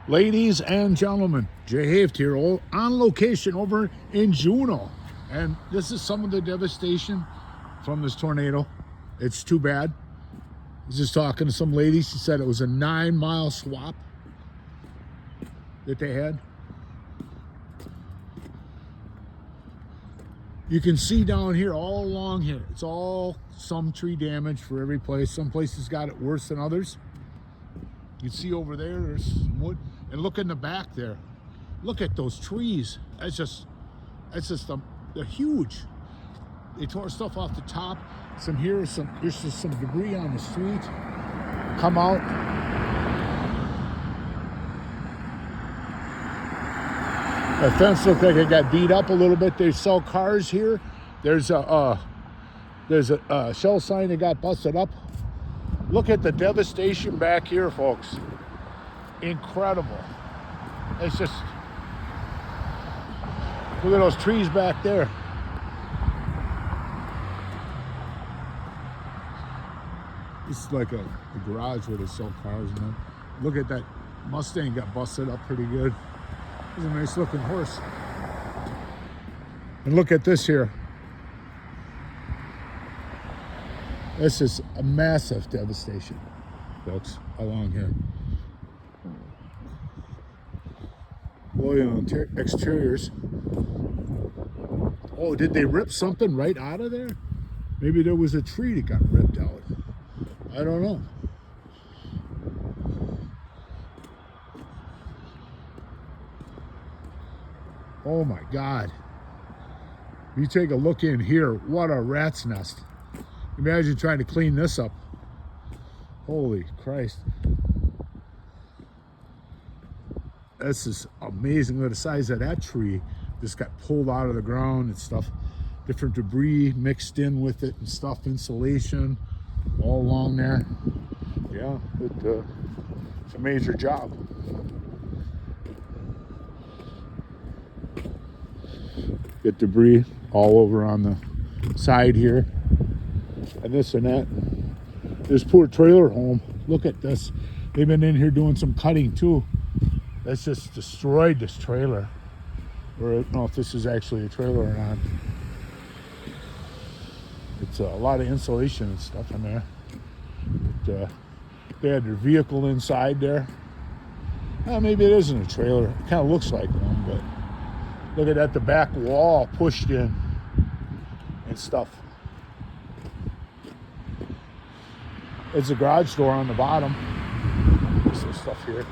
Ladies and gentlemen, Jay Haft here on location over in Juneau. And this is some of the devastation from this tornado. It's too bad. I was just talking to some lady. She said it was a 9-mile swap that they had. You can see down here, all along here, it's all some tree damage for every place. Some places got it worse than others. You can see over there, there's some wood. And look in the back there. Look at those trees. They're huge. They tore stuff off the top. Here's just some debris on the street. Come out. The fence looked like it got beat up a little bit. They sell cars here. There's a shell sign that got busted up. Look at the devastation back here, folks. Incredible. It's just, look at those trees back there. This is like a garage where they sell cars. And then look at that Mustang got busted up pretty good. It's a nice looking horse. And look at this here. This is a massive devastation, folks, along here. Well, exteriors. Oh, did they rip something right out of there? Maybe there was a tree that got ripped out. I don't know. Oh my God. You take a look in here, what a rat's nest. Imagine trying to clean this up. Holy Christ. This is amazing. Look at the size of that tree. Just got pulled out of the ground and stuff. Different debris mixed in with it and stuff. Insulation all along there. Yeah, it's a major job. Get debris all over on the side here. And this and that. This poor trailer home. Look at this. They've been in here doing some cutting too. That's just destroyed this trailer. Or I don't know if this is actually a trailer or not. It's a lot of insulation and stuff in there. But, they had their vehicle inside there. Maybe it isn't a trailer. It kind of looks like one, but look at that, the back wall pushed in and stuff. It's a garage door on the bottom. There's some stuff here.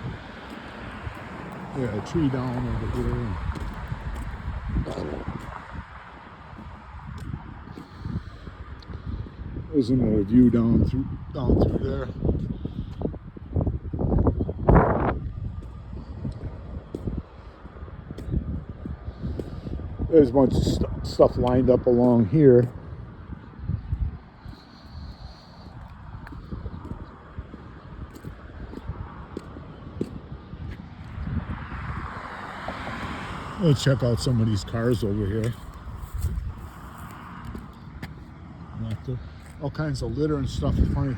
Yeah, a tree down over here. There's another view down through there. There's a bunch of stuff lined up along here. Let's check out some of these cars over here. All kinds of litter and stuff. It's funny.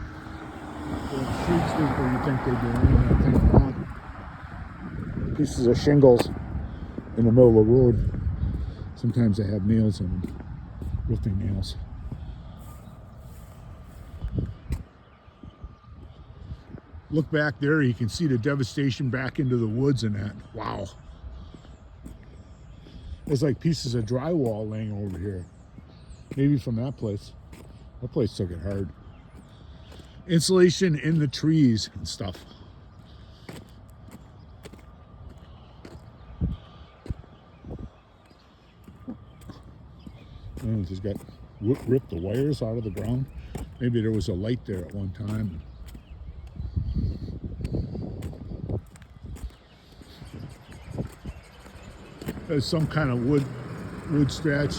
The street sweeper, you think they do anything wrong. Pieces of shingles in the middle of the road. Sometimes they have nails in them. Roofing nails. Look back there, you can see the devastation back into the woods and that. Wow. There's like pieces of drywall laying over here. Maybe from that place. That place took it hard. Insulation in the trees and stuff. And just got ripped the wires out of the ground. Maybe there was a light there at one time. There's some kind of wood stretch.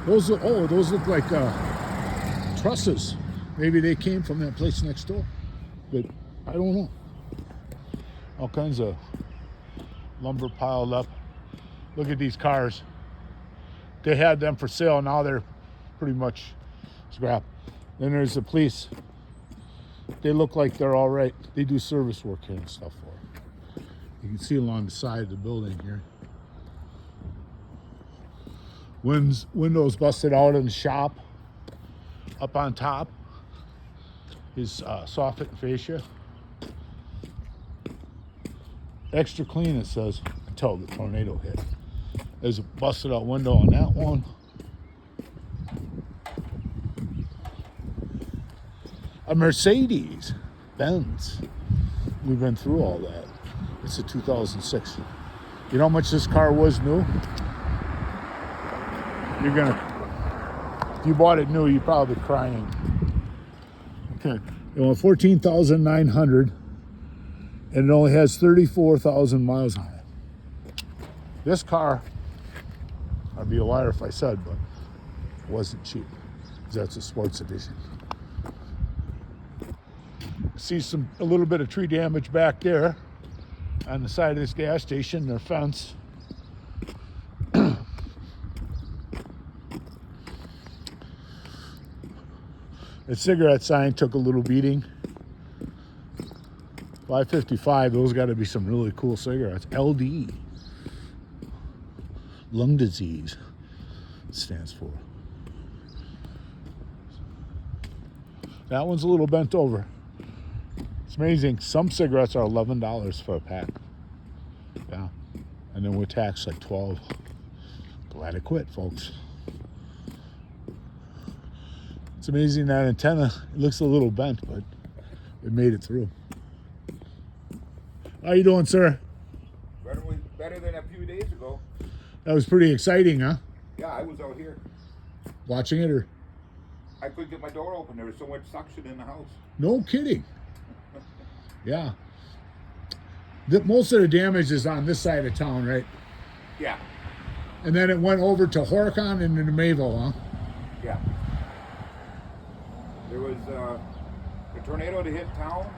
Those look like trusses. Maybe they came from that place next door, but I don't know. All kinds of lumber piled up. Look at these cars. They had them for sale. Now they're pretty much scrap. Then there's the police. They look like they're all right. They do service work here and stuff for it. You can see along the side of the building here. Windows busted out in the shop. Up on top is soffit and fascia. Extra clean, it says, until the tornado hit. There's a busted out window on that one. A Mercedes Benz. We've been through all that. It's a 2006. You know how much this car was new? You're gonna, if you bought it new, you're probably crying. Okay, it went 14,900, and it only has 34,000 miles on it. This car, I'd be a liar if I said, but it wasn't cheap. That's a sports edition. See a little bit of tree damage back there on the side of this gas station, their fence. The cigarette sign took a little beating. 555, those got to be some really cool cigarettes. LD, lung disease, it stands for. That one's a little bent over. It's amazing. Some cigarettes are $11 for a pack. Yeah. And then with tax, like 12. Glad I quit, folks. It's amazing that antenna, it looks a little bent, but it made it through. How you doing, sir? Better than a few days ago. That was pretty exciting, huh? Yeah, I was out here. Watching it, or? I couldn't get my door open. There was so much suction in the house. No kidding. Yeah. Most of the damage is on this side of town, right? Yeah. And then it went over to Horicon and into Mayville, huh? Yeah. There was a tornado that hit town,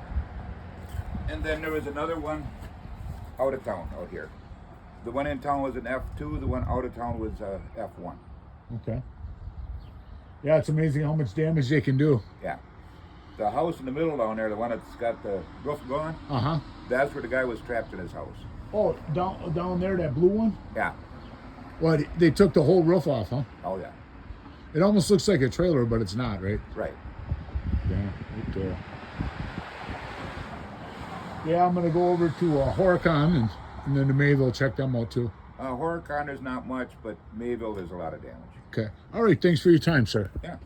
and then there was another one out of town out here. The one in town was an F2, the one out of town was a F1. Okay. Yeah, it's amazing how much damage they can do. Yeah. The house in the middle down there, the one that's got the roof gone, Uh-huh. that's where the guy was trapped in his house. Oh, down there, that blue one? Yeah. Well, they took the whole roof off, huh? Oh, yeah. It almost looks like a trailer, but it's not, right? Right. Yeah, right there. Yeah, I'm going to go over to Horicon and then to Mayville, check them out too. Horicon, there's not much, but Mayville, there's a lot of damage. Okay. All right, thanks for your time, sir. Yeah.